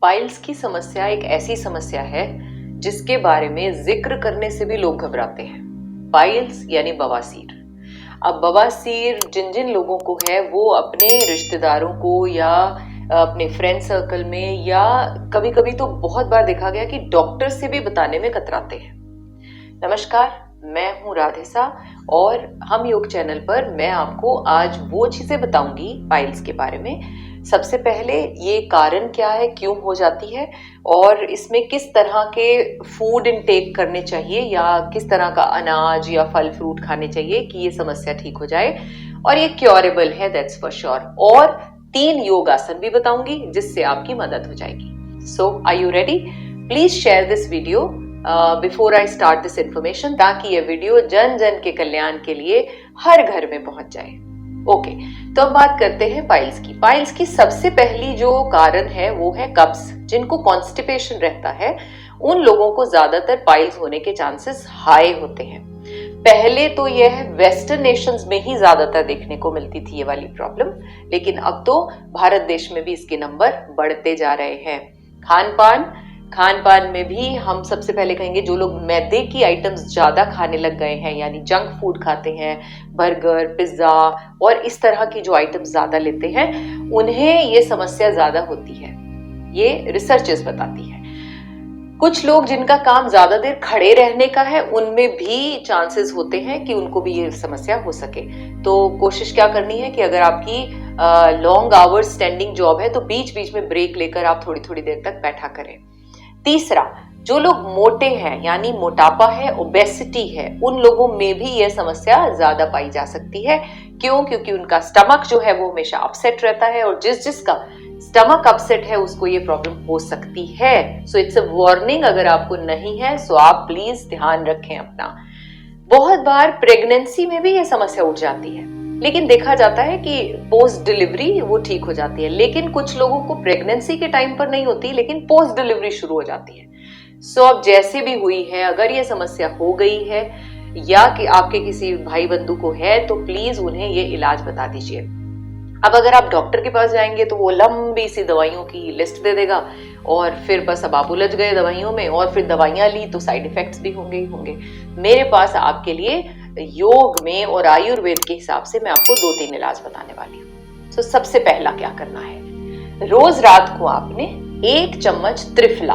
Piles की समस्या एक ऐसी समस्या है जिसके बारे में जिक्र करने से भी लोग घबराते हैं। पाइल्स यानी बवासीर। अब बवासीर जिन जिन लोगों को है वो अपने रिश्तेदारों को या अपने फ्रेंड सर्कल में या कभी कभी तो बहुत बार देखा गया कि डॉक्टर से भी बताने में कतराते हैं। नमस्कार, मैं हूं राधेसा और हम योग चैनल पर मैं आपको आज वो चीजें बताऊंगी पाइल्स के बारे में। सबसे पहले ये कारण क्या है, क्यों हो जाती है और इसमें किस तरह के फूड इनटेक करने चाहिए या किस तरह का अनाज या फल फ्रूट खाने चाहिए कि ये समस्या ठीक हो जाए और ये क्योरेबल है, दैट्स फॉर श्योर। और 3 योग आसन भी बताऊंगी जिससे आपकी मदद हो जाएगी। So are you ready? Please share this video before I start this information ताकि ये वीडियो जन जन के कल्याण के लिए हर घर में पहुंच जाए। ओके, तो अब बात करते हैं पाइल्स की। पाइल्स की सबसे पहली जो कारण है वो है कब्ज। जिनको कॉन्स्टिपेशन रहता है उन लोगों को ज्यादातर पाइल्स होने के चांसेस हाई होते हैं। पहले तो यह वेस्टर्न नेशंस में ही ज्यादातर देखने को मिलती थी ये वाली प्रॉब्लम, लेकिन अब तो भारत देश में भी इसके नंबर बढ़ते जा रहे हैं। खान पान में भी हम सबसे पहले कहेंगे जो लोग मैदे की आइटम्स ज्यादा खाने लग गए हैं, यानी जंक फूड खाते हैं, बर्गर, पिज्जा और इस तरह की जो आइटम्स ज्यादा लेते हैं, उन्हें ये समस्या ज्यादा होती है। ये रिसर्चेस बताती है। कुछ लोग जिनका काम ज्यादा देर खड़े रहने का है उनमें भी चांसेस होते हैं कि उनको भी ये समस्या हो सके। तो कोशिश क्या करनी है कि अगर आपकी लॉन्ग आवर्स स्टैंडिंग जॉब है तो बीच बीच में ब्रेक लेकर आप थोड़ी थोड़ी देर तक बैठा करें। तीसरा, जो लोग मोटे हैं यानी मोटापा है, ओबेसिटी है, उन लोगों में भी यह समस्या ज्यादा पाई जा सकती है। क्यों? क्योंकि उनका स्टमक जो है वो हमेशा अपसेट रहता है और जिसका स्टमक अपसेट है उसको ये प्रॉब्लम हो सकती है। सो इट्स अ वार्निंग, अगर आपको नहीं है सो आप प्लीज ध्यान रखें अपना। बहुत बार प्रेगनेंसी में भी ये समस्या उठ जाती है, लेकिन देखा जाता है कि पोस्ट डिलीवरी वो ठीक हो जाती है। लेकिन कुछ लोगों को प्रेगनेंसी के टाइम पर नहीं होती, लेकिन पोस्ट डिलीवरी शुरू हो जाती है। सो अब जैसे भी हुई है, अगर ये समस्या हो गई है या कि आपके किसी भाई बंधु को है तो प्लीज उन्हें ये इलाज बता दीजिए। अब अगर आप डॉक्टर के पास जाएंगे तो वो लंबी सी दवाइयों की लिस्ट दे देगा और फिर बस अब आप उलझ गए दवाइयों में, और फिर दवाइयां ली तो साइड इफेक्ट्स भी होंगे ही होंगे। मेरे पास आपके लिए योग में और आयुर्वेद के हिसाब से मैं आपको 2-3 इलाज बताने वाली हूँ। तो सबसे पहला क्या करना है, रोज रात को आपने 1 चम्मच त्रिफला,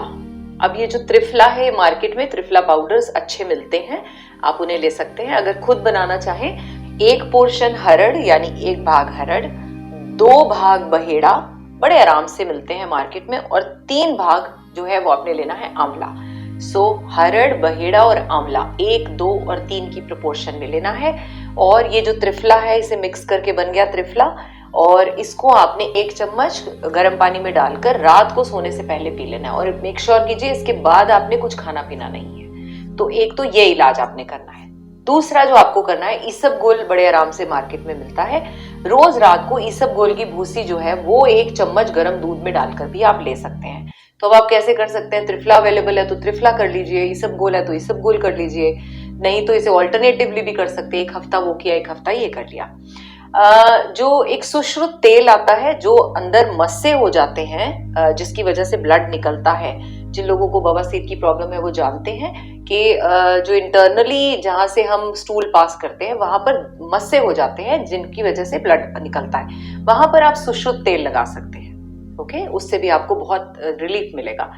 अब ये जो त्रिफला है मार्केट में त्रिफला पाउडर्स अच्छे मिलते हैं, आप उन्हें ले सकते हैं। अगर खुद बनाना चाहें, 1 पोर्शन हरड़ यानी 1 भाग हरड़, 2 भाग बहेड़ा, बड़े आराम से मिलते हैं मार्केट में, और 3 भाग जो है वो आपने लेना है आंवला। सो हरड़, बहेड़ा और आंवला 1, 2 और 3 की प्रोपोर्शन में लेना है। और ये जो त्रिफला है इसे मिक्स करके बन गया त्रिफला, और इसको आपने 1 चम्मच गर्म पानी में डालकर रात को सोने से पहले पी लेना है। और मेक श्योर कीजिए इसके बाद आपने कुछ खाना पीना नहीं है। तो एक तो ये इलाज आपने करना है। दूसरा जो आपको करना है, इसबगोल बड़े आराम से मार्केट में मिलता है। रोज रात को इसबगोल की भूसी जो है वो 1 चम्मच गर्म दूध में डालकर भी आप ले सकते हैं। तो अब आप कैसे कर सकते हैं, त्रिफला अवेलेबल है तो त्रिफला कर लीजिए, इसबगोल है तो इसबगोल कर लीजिए, नहीं तो इसे ऑल्टरनेटिवली भी कर सकते हैं। 1 हफ्ता वो किया, 1 हफ्ता ये कर लिया। जो एक सुश्रुत तेल आता है जो अंदर मस्से हो जाते हैं, जिसकी वजह से ब्लड निकलता है। जिन लोगों को बवासीर की प्रॉब्लम है वो जानते हैं कि जो इंटरनली जहां से हम स्टूल पास करते हैं वहां पर मस्से हो जाते हैं जिनकी वजह से ब्लड निकलता है। वहां पर आप सुश्रुत तेल लगा सकते हैं। ओके, उससे भी आपको बहुत रिलीफ मिलेगा।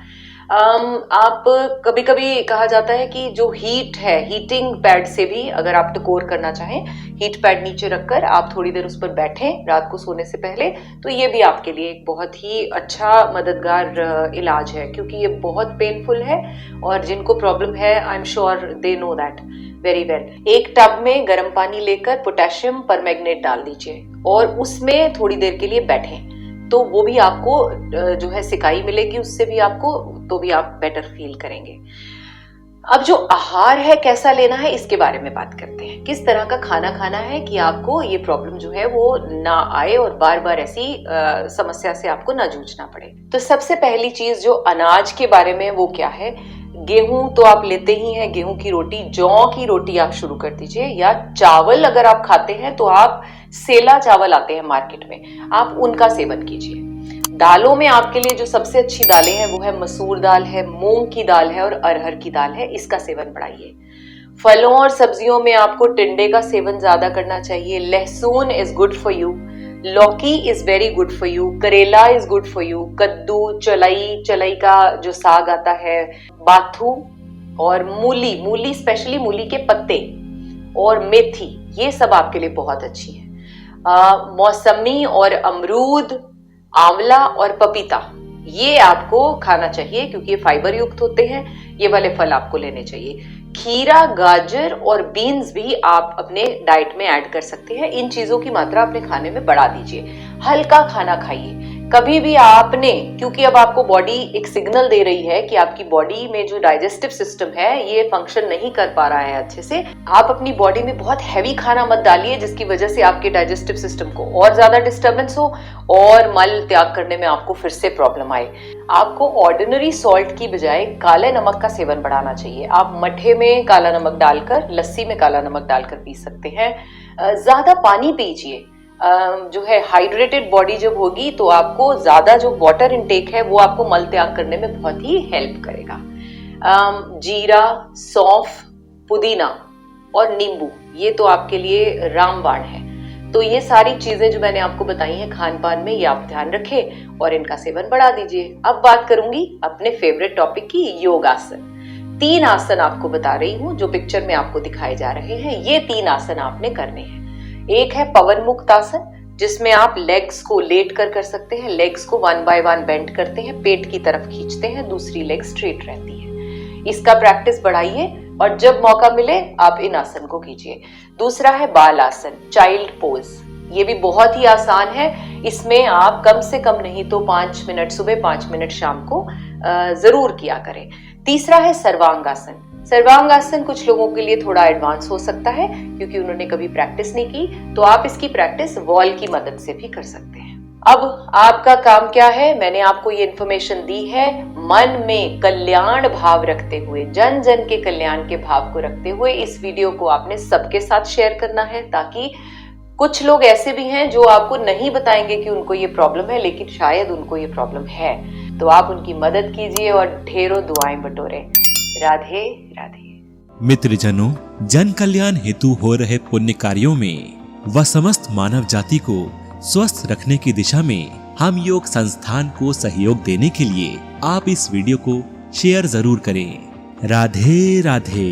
आप कभी कभी कहा जाता है कि जो हीट है, हीटिंग पैड से भी अगर आप टकोर करना चाहें, हीट पैड नीचे रखकर आप थोड़ी देर उस पर बैठें रात को सोने से पहले, तो ये भी आपके लिए एक बहुत ही अच्छा मददगार इलाज है, क्योंकि ये बहुत पेनफुल है और जिनको प्रॉब्लम है I am sure they know that very well. 1 tub में गर्म पानी लेकर पोटेशियम परमैंगनेट डाल दीजिए और उसमें थोड़ी देर के लिए बैठें, तो वो भी आपको जो है सिकाई मिलेगी, उससे भी आपको, तो भी आप बेटर फील करेंगे। अब जो आहार है कैसा लेना है इसके बारे में बात करते हैं। किस तरह का खाना खाना है कि आपको ये प्रॉब्लम जो है वो ना आए और बार बार ऐसी समस्या से आपको ना जूझना पड़े। तो सबसे पहली चीज जो अनाज के बारे में वो क्या है, गेहूं तो आप लेते ही हैं, गेहूं की रोटी, जौ की रोटी आप शुरू कर दीजिए, या चावल अगर आप खाते हैं तो आप सेला चावल आते हैं मार्केट में, आप उनका सेवन कीजिए। दालों में आपके लिए जो सबसे अच्छी दालें हैं वो है मसूर दाल है, मूंग की दाल है और अरहर की दाल है, इसका सेवन बढ़ाइए। फलों और सब्जियों में आपको टिंडे का सेवन ज्यादा करना चाहिए। लहसुन इज गुड फॉर यू, लौकी is very good for you, करेला इज गुड फॉर यू, कद्दू, चलाई का जो साग आता है, बाथू और मूली स्पेशली मूली के पत्ते और मेथी, ये सब आपके लिए बहुत अच्छी है। मौसमी और अमरूद, आंवला और पपीता, ये आपको खाना चाहिए क्योंकि ये फाइबर युक्त होते हैं। ये वाले फल आपको लेने चाहिए। खीरा, गाजर और बीन्स भी आप अपने डाइट में ऐड कर सकते हैं। इन चीजों की मात्रा अपने खाने में बढ़ा दीजिए। हल्का खाना खाइए। कभी भी आपने, क्योंकि अब आपको बॉडी एक सिग्नल दे रही है कि आपकी बॉडी में जो डाइजेस्टिव सिस्टम है ये फंक्शन नहीं कर पा रहा है अच्छे से, आप अपनी बॉडी में बहुत हैवी खाना मत डालिए जिसकी वजह से आपके डाइजेस्टिव सिस्टम को और ज्यादा डिस्टर्बेंस हो और मल त्याग करने में आपको फिर से प्रॉब्लम आए। आपको ऑर्डिनरी सॉल्ट की बजाय काले नमक का सेवन बढ़ाना चाहिए। आप मठे में काला नमक डालकर, लस्सी में काला नमक डालकर पी सकते हैं। ज्यादा पानी पीजिए। जो है हाइड्रेटेड बॉडी जब होगी तो आपको ज्यादा जो वाटर इनटेक है वो आपको मल त्याग करने में बहुत ही हेल्प करेगा। जीरा, सौंफ, पुदीना और नींबू, ये तो आपके लिए रामबाण है। तो ये सारी चीजें जो मैंने आपको बताई हैं खान पान में, ये आप ध्यान रखें और इनका सेवन बढ़ा दीजिए। अब बात करूंगी अपने फेवरेट टॉपिक की, योगासन। 3 आसन आपको बता रही हूँ जो पिक्चर में आपको दिखाए जा रहे हैं। ये 3 आसन आपने करने हैं। एक है पवन मुक्त आसन, जिसमें आप लेग्स को लेट कर सकते हैं। लेग्स को 1 बाय 1 बेंड करते हैं, पेट की तरफ खींचते हैं, दूसरी लेग स्ट्रेट रहती है। इसका प्रैक्टिस बढ़ाइए और जब मौका मिले आप इन आसन को कीजिए। दूसरा है बाल आसन, चाइल्ड पोज। ये भी बहुत ही आसान है। इसमें आप कम से कम नहीं तो 5 मिनट सुबह, 5 मिनट शाम को जरूर किया करें। तीसरा है सर्वांगासन। सर्वांगासन कुछ लोगों के लिए थोड़ा एडवांस हो सकता है क्योंकि उन्होंने कभी प्रैक्टिस नहीं की, तो आप इसकी प्रैक्टिस वॉल की मदद से भी कर सकते हैं। अब आपका काम क्या है, मैंने आपको ये इन्फॉर्मेशन दी है। मन में कल्याण भाव रखते हुए, जन जन के कल्याण के भाव को रखते हुए इस वीडियो को आपने सबके साथ शेयर करना है, ताकि कुछ लोग ऐसे भी हैं जो आपको नहीं बताएंगे कि उनको ये प्रॉब्लम है, लेकिन शायद उनको ये प्रॉब्लम है। तो आप उनकी मदद कीजिए और ढेरों दुआएं बटोरें। राधे राधे। मित्रजनों, जन कल्याण हेतु हो रहे पुण्य कार्यों में व समस्त मानव जाति को स्वस्थ रखने की दिशा में हम योग संस्थान को सहयोग देने के लिए आप इस वीडियो को शेयर जरूर करें। राधे राधे।